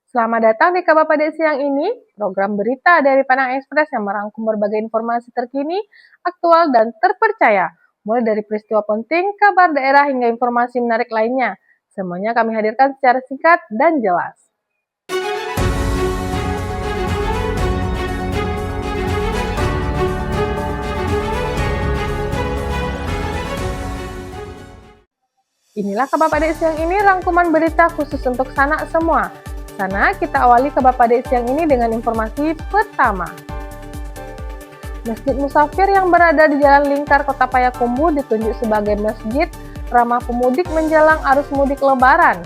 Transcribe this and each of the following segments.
Selamat datang di Kabar Pada Siang ini, program berita dari Padang Express yang merangkum berbagai informasi terkini, aktual, dan terpercaya. Mulai dari peristiwa penting, kabar daerah, hingga informasi menarik lainnya. Semuanya kami hadirkan secara singkat dan jelas. Inilah Kabar Pada Siang ini, rangkuman berita khusus untuk sanak semua. Sana, kita awali Kabar Pada Siang ini dengan informasi pertama. Masjid Musafir yang berada di Jalan Lingkar Kota Payakumbuh ditunjuk sebagai masjid ramah pemudik menjelang arus mudik Lebaran.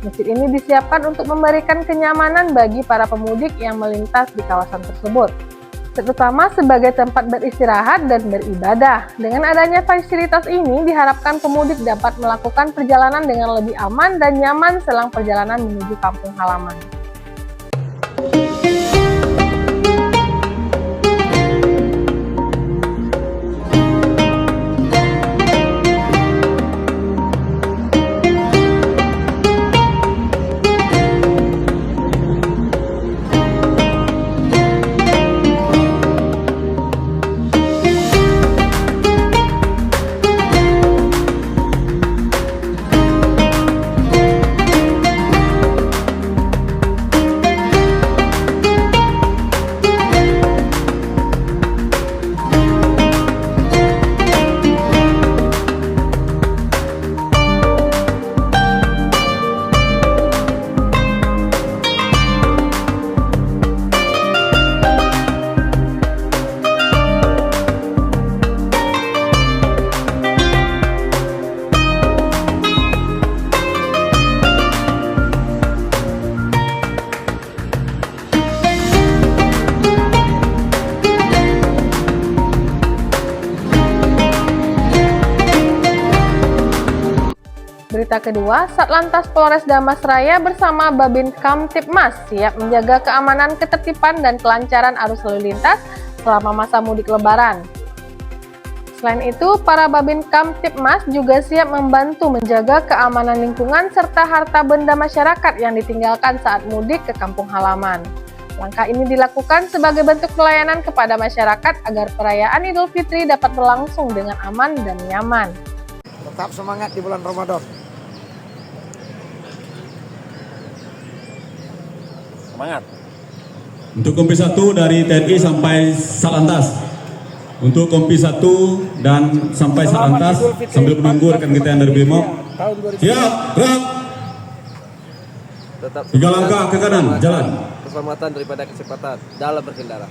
Masjid ini disiapkan untuk memberikan kenyamanan bagi para pemudik yang melintas di kawasan tersebut, terutama sebagai tempat beristirahat dan beribadah. Dengan adanya fasilitas ini, diharapkan pemudik dapat melakukan perjalanan dengan lebih aman dan nyaman selang perjalanan menuju kampung halaman. Berita kedua, Satlantas Polres Damasraya bersama Babin Kamtibmas siap menjaga keamanan, ketertiban, dan kelancaran arus lalu lintas selama masa mudik Lebaran. Selain itu, para Babin Kamtibmas juga siap membantu menjaga keamanan lingkungan serta harta benda masyarakat yang ditinggalkan saat mudik ke kampung halaman. Langkah ini dilakukan sebagai bentuk pelayanan kepada masyarakat agar perayaan Idul Fitri dapat berlangsung dengan aman dan nyaman. Tetap semangat di bulan Ramadan. Semangat. Untuk Kompi 1 dari TNI sampai Satlantas. Untuk Kompi 1 dan sampai Satlantas sambil menunggu rekan kita yang dari BRIMOB. Siap, gerak. Tetap 3 langkah ke kanan, jalan. Keselamatan daripada kecepatan dalam berkendara.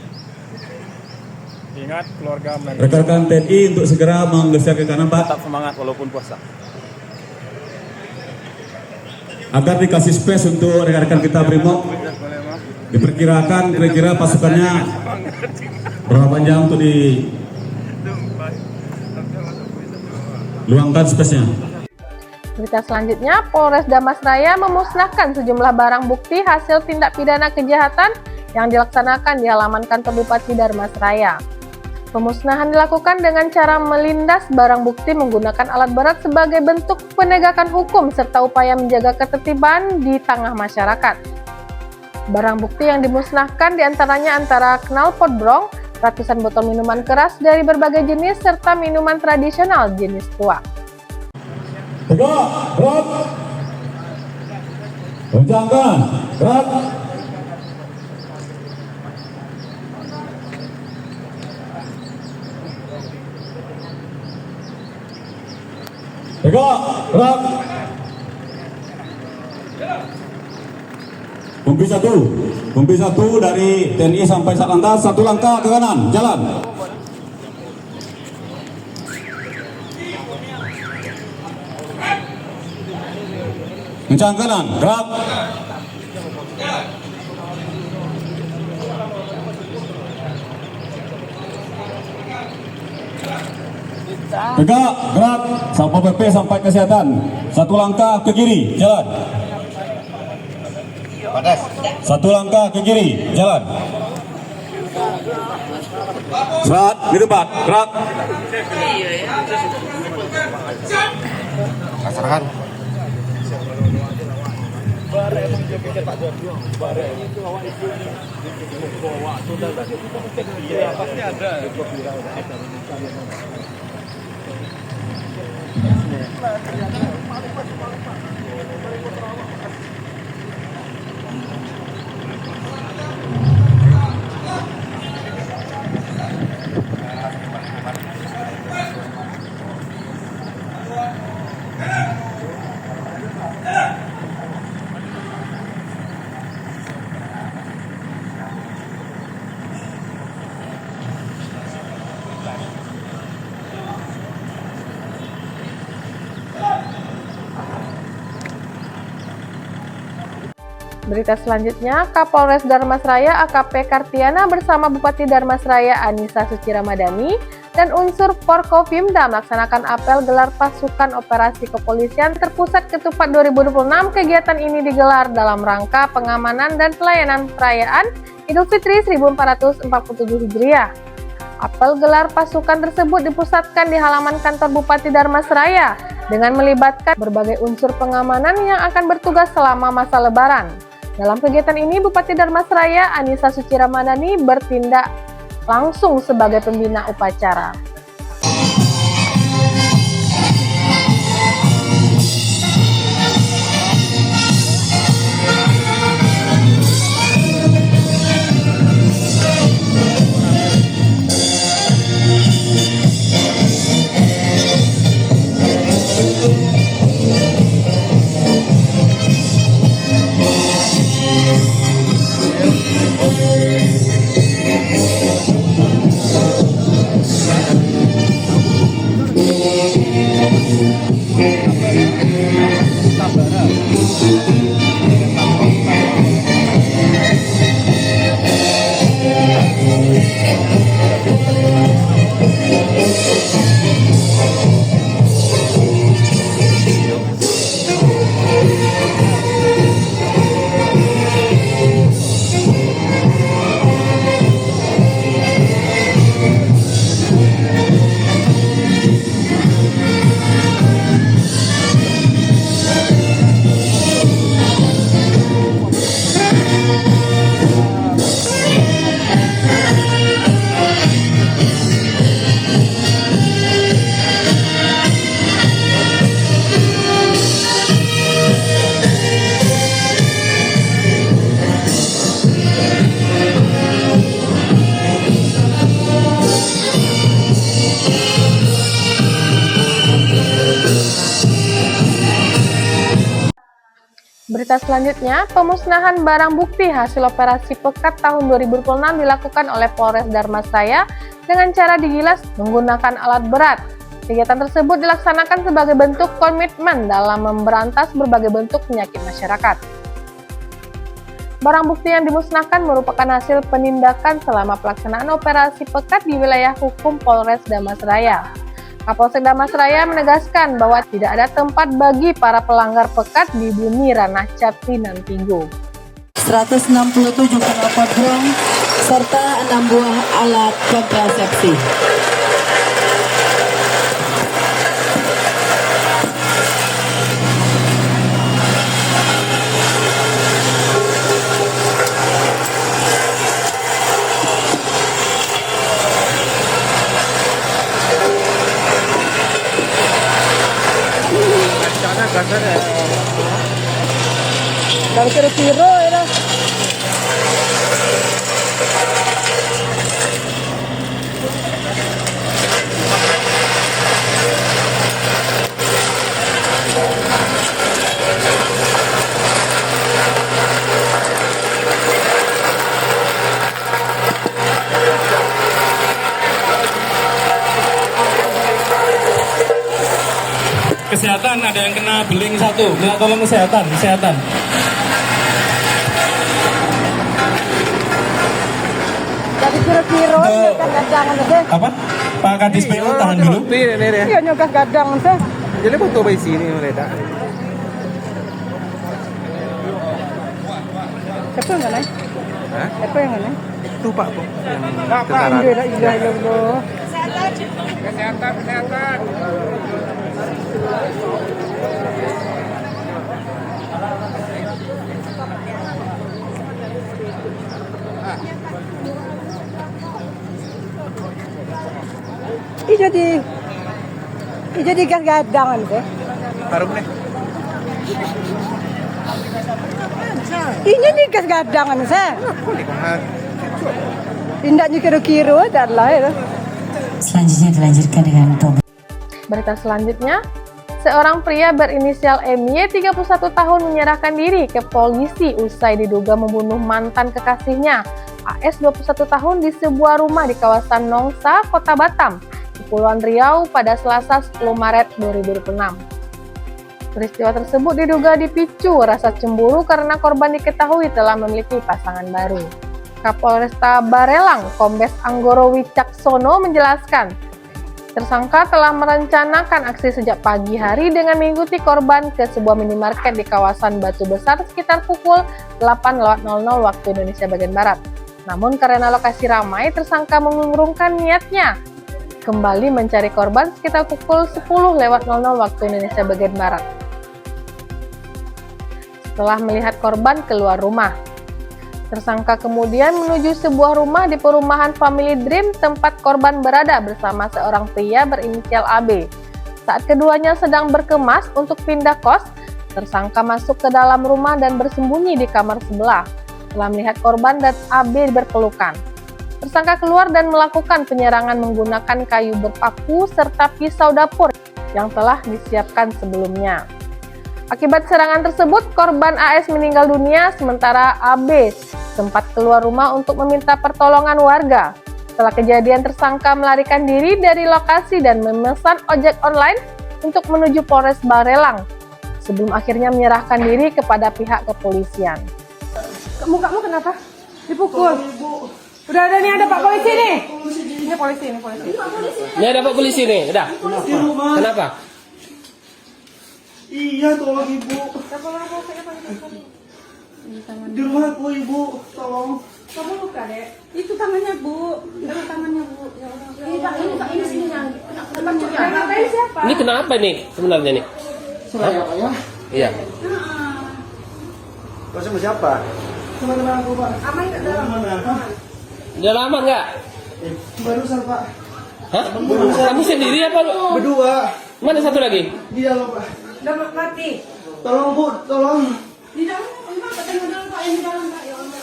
Ingat keluarga Rekan-rekan TNI untuk segera menggeser ke kanan, Pak. Tetap semangat walaupun puasa. Agar dikasih space untuk rekan-rekan kita BRIMOB. Diperkirakan kira-kira pasukannya berapa jam untuk diluangkan space-nya. Berita selanjutnya, Polres Damasraya memusnahkan sejumlah barang bukti hasil tindak pidana kejahatan yang dilaksanakan di halaman kantor Bupati Damasraya. Pemusnahan dilakukan dengan cara melindas barang bukti menggunakan alat berat sebagai bentuk penegakan hukum serta upaya menjaga ketertiban di tengah masyarakat. Barang bukti yang dimusnahkan diantaranya antara knalpot brong, ratusan botol minuman keras dari berbagai jenis, serta minuman tradisional jenis tua. Tegak, gerak. Kencangkan, gerak. Tegak, gerak. Kompi 1 dari TNI sampai Satlantas, 1 langkah ke kanan, jalan. Kencang kanan, gerak. Tegak, gerak. Satpol PP sampai kesehatan, 1 langkah ke kiri, jalan. 1 langkah ke kiri, jalan. Serat, di tempat, gerak. Laksanakan. Berita selanjutnya, Kapolres Darmasraya AKP Kartiana bersama Bupati Darmasraya Anissa Suci Ramadhani dan unsur Forkopimda melaksanakan apel gelar pasukan operasi kepolisian terpusat Ketupat 2026. Kegiatan ini digelar dalam rangka pengamanan dan pelayanan perayaan Idul Fitri 1447 Hijriah. Apel gelar pasukan tersebut dipusatkan di halaman kantor Bupati Darmasraya dengan melibatkan berbagai unsur pengamanan yang akan bertugas selama masa Lebaran. Dalam kegiatan ini, Bupati Darmasraya Anissa Suci Ramadhani bertindak langsung sebagai pembina upacara. Berita selanjutnya, pemusnahan barang bukti hasil operasi pekat tahun 2026 dilakukan oleh Polres Darmasraya dengan cara digilas menggunakan alat berat. Kegiatan tersebut dilaksanakan sebagai bentuk komitmen dalam memberantas berbagai bentuk penyakit masyarakat. Barang bukti yang dimusnahkan merupakan hasil penindakan selama pelaksanaan operasi pekat di wilayah hukum Polres Darmasraya. Kapolsek Darmasraya menegaskan bahwa tidak ada tempat bagi para pelanggar pekat di bumi ranah Capinan Tigo. 167 knalpot brong serta 6 buah alat kontrasepsi. Dari kira-kira ya. Kesehatan ada yang kena beling 1, minta tolong kesehatan. Dari kira-kira kadang deh. Apa? Pak Kadis PU tahan dulu. Iya nyogah kadang teh. Jadi butuh by sini mereka. Siapa yang naik? Hah? Siapa yang naik? Itu Pak Bu. Yang Bapak tentara. Indra Ilah ya Allah. Kesehatan. jadi gadang sih. Harum nih. Ini nih gadangan saya. Indahnya kira-kira adalah itu. Selanjutnya dilanjutkan dengan topik. Berita selanjutnya, seorang pria berinisial MY 31 tahun menyerahkan diri ke polisi usai diduga membunuh mantan kekasihnya AS 21 tahun di sebuah rumah di kawasan Nongsa, Kota Batam, Kepulauan Riau pada Selasa 10 Maret 2026. Peristiwa tersebut diduga dipicu rasa cemburu karena korban diketahui telah memiliki pasangan baru. Kapolresta Barelang, Kombes Anggoro Wicaksono menjelaskan, tersangka telah merencanakan aksi sejak pagi hari dengan mengikuti korban ke sebuah minimarket di kawasan Batu Besar sekitar pukul 8.00 waktu Indonesia bagian Barat. Namun karena lokasi ramai, tersangka mengurungkan niatnya kembali mencari korban sekitar pukul 10.00 waktu Indonesia bagian Barat. Setelah melihat korban keluar rumah, tersangka kemudian menuju sebuah rumah di perumahan Family Dream tempat korban berada bersama seorang pria berinisial AB. Saat keduanya sedang berkemas untuk pindah kos, tersangka masuk ke dalam rumah dan bersembunyi di kamar sebelah. Setelah melihat korban dan AB berpelukan, tersangka keluar dan melakukan penyerangan menggunakan kayu berpaku serta pisau dapur yang telah disiapkan sebelumnya. Akibat serangan tersebut, korban AS meninggal dunia sementara AB sempat keluar rumah untuk meminta pertolongan warga. Setelah kejadian, tersangka melarikan diri dari lokasi dan memesan ojek online untuk menuju Polres Barelang sebelum akhirnya menyerahkan diri kepada pihak kepolisian. Mukamu kenapa? Dipukul. Udah ada nih, ada Pak Polisi nih. Ini polisi. Ini ada Pak Polisi nih, udah. Kenapa? Iya, tolong ibu. Di rumahku ibu, tolong. Kamu luka dek? Itu tangannya bu, tangannya bu. Ini Pak, ini sininya. Kenapa siapa? Ini kenapa nih sebenarnya nih? Saya Pak ya? Iya. Kau sama siapa? Sama teman aku Pak. Aman nggak dalam? Udah lama nggak? Barusan Pak. Hah? Kamu sendiri apa? Berdua. Mana satu lagi? Di dalam Pak. Udah mati. Tolong Bu, tolong. Di dalam, Pak, tengok dalam Pak, yang di dalam Pak. Ya Allah.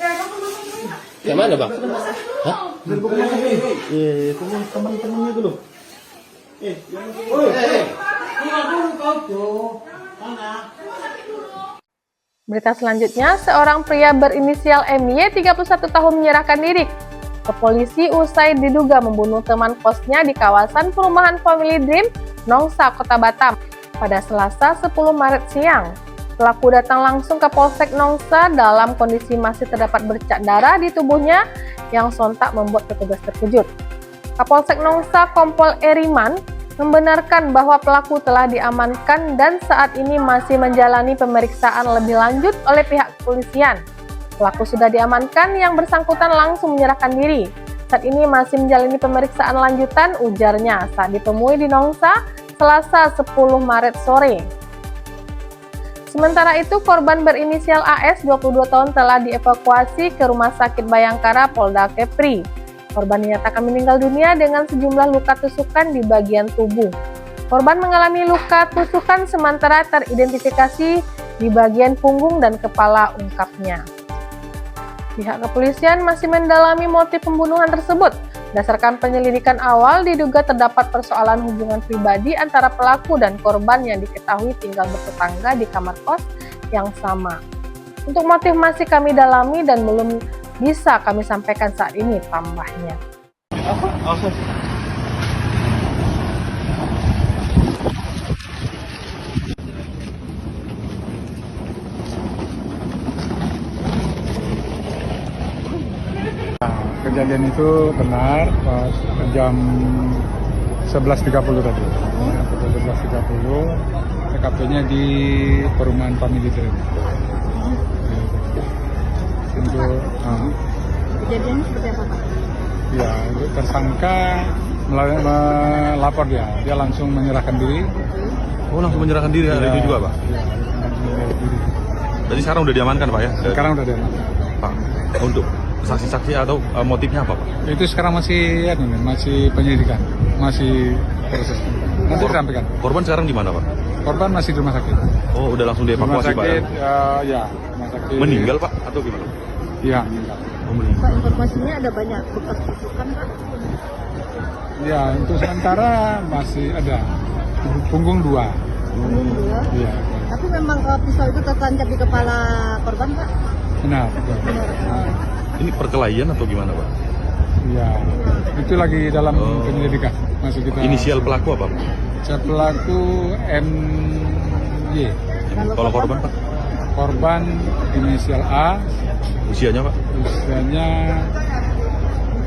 Kamu masuk Pak. Yang mana bang? Hah? Dan bukan teman-temannya dulu. Berita selanjutnya, seorang pria berinisial MY 31 tahun menyerahkan diri ke polisi usai diduga membunuh teman kosnya di kawasan perumahan Family Dream, Nongsa, Kota Batam pada Selasa 10 Maret siang. Pelaku datang langsung ke Polsek Nongsa dalam kondisi masih terdapat bercak darah di tubuhnya yang sontak membuat petugas terkejut. Kapolsek Nongsa Kompol Eriman membenarkan bahwa pelaku telah diamankan dan saat ini masih menjalani pemeriksaan lebih lanjut oleh pihak kepolisian. Pelaku sudah diamankan, yang bersangkutan langsung menyerahkan diri. Saat ini masih menjalani pemeriksaan lanjutan, ujarnya saat ditemui di Nongsa Selasa 10 Maret sore. Sementara itu, korban berinisial AS 22 tahun telah dievakuasi ke Rumah Sakit Bayangkara Polda Kepri. Korban dinyatakan meninggal dunia dengan sejumlah luka tusukan di bagian tubuh. Korban mengalami luka tusukan sementara teridentifikasi di bagian punggung dan kepala, ungkapnya. Pihak kepolisian masih mendalami motif pembunuhan tersebut. Berdasarkan penyelidikan awal, diduga terdapat persoalan hubungan pribadi antara pelaku dan korban yang diketahui tinggal bertetangga di kamar kos yang sama. Untuk motif masih kami dalami dan belum bisa kami sampaikan saat ini, tambahnya. Kejadian itu benar pas jam 11.30 tadi. Pukul 11.30, TKP-nya di perumahan Family Dream. Kejadiannya seperti apa Pak? Ya, tersangka melapor dia langsung menyerahkan diri. Oh, langsung menyerahkan diri hari ini juga Pak? Ya, langsung menyerahkan diri. Jadi sekarang udah diamankan Pak ya? Sekarang udah diamankan. Pak, untuk saksi-saksi atau motifnya apa Pak? Itu sekarang masih penyelidikan, masih proses. Nanti disampaikan. Korban sekarang di mana Pak? Korban masih di rumah sakit. Oh udah langsung Rumah dievakuasi Pak? sakit, Ya? rumah sakit. Meninggal Pak atau gimana? Iya, meninggal. Oh, meninggal. Pak, informasinya ada banyak bekas tusukan, Pak. Ya, untuk sementara masih ada. Punggung 2. Punggung 2. Iya. Tapi memang pisau itu tertancap di kepala korban, Pak. Benar, betul. Nah, Ini perkelahian atau gimana Pak? iya. Itu lagi dalam penyelidikan. Masih kita. Inisial pelaku apa Pak? Saya pelaku MY. Kalau korban Pak? Korban inisial A. Usianya Pak? Usianya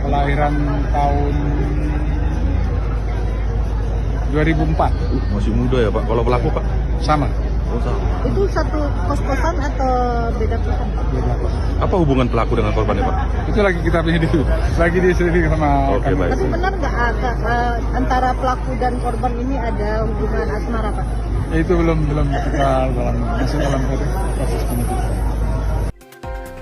kelahiran tahun 2004. Masih muda ya Pak. Kalau pelaku Pak? Sama. Oh, sama. Itu satu kos-kosan atau beda kosan, Pak? Beda. Apa hubungan pelaku dengan korbannya Pak? Itu lagi kita penyelidik. Lagi diselidiki sama Oke, kami. baik. Tapi benar nggak antara pelaku dan korban ini ada hubungan asmara, Pak? Itu belum kita masih dalam proses penyidikan.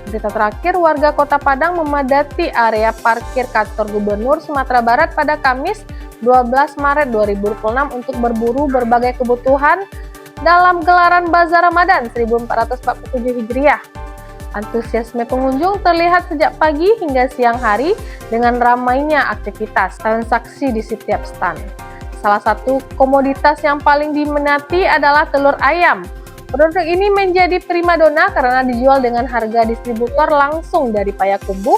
Berita terakhir, warga Kota Padang memadati area parkir kantor Gubernur Sumatera Barat pada Kamis 12 Maret 2026 untuk berburu berbagai kebutuhan dalam gelaran Bazar Ramadan 1447 Hijriah. Antusiasme pengunjung terlihat sejak pagi hingga siang hari dengan ramainya aktivitas transaksi di setiap stand. Salah satu komoditas yang paling diminati adalah telur ayam. Produk ini menjadi primadona karena dijual dengan harga distributor langsung dari Payakumbuh,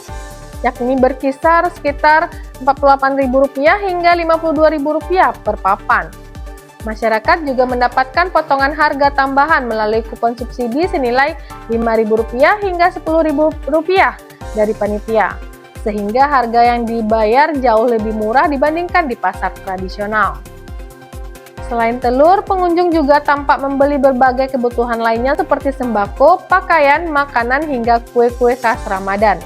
yakni berkisar sekitar Rp48.000 hingga Rp52.000 per papan. Masyarakat juga mendapatkan potongan harga tambahan melalui kupon subsidi senilai Rp5.000 hingga Rp10.000 dari panitia, sehingga harga yang dibayar jauh lebih murah dibandingkan di pasar tradisional. Selain telur, pengunjung juga tampak membeli berbagai kebutuhan lainnya seperti sembako, pakaian, makanan, hingga kue-kue khas Ramadan.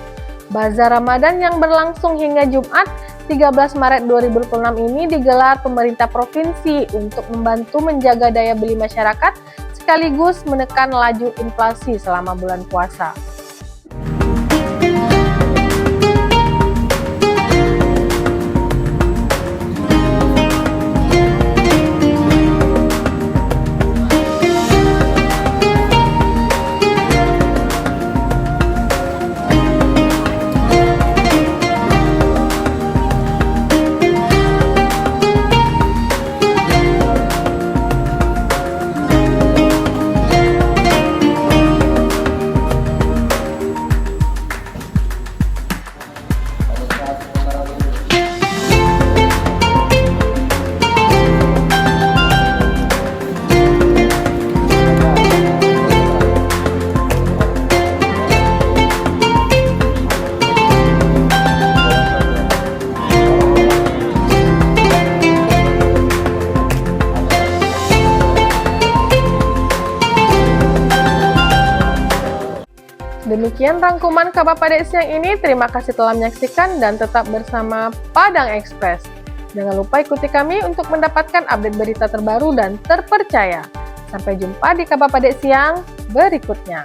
Bazar Ramadan yang berlangsung hingga Jumat 13 Maret 2026 ini digelar pemerintah provinsi untuk membantu menjaga daya beli masyarakat sekaligus menekan laju inflasi selama bulan puasa. Demikian rangkuman kabar pada siang ini. Terima kasih telah menyaksikan dan tetap bersama Padang Express. Jangan lupa ikuti kami untuk mendapatkan update berita terbaru dan terpercaya. Sampai jumpa di kabar pada siang berikutnya.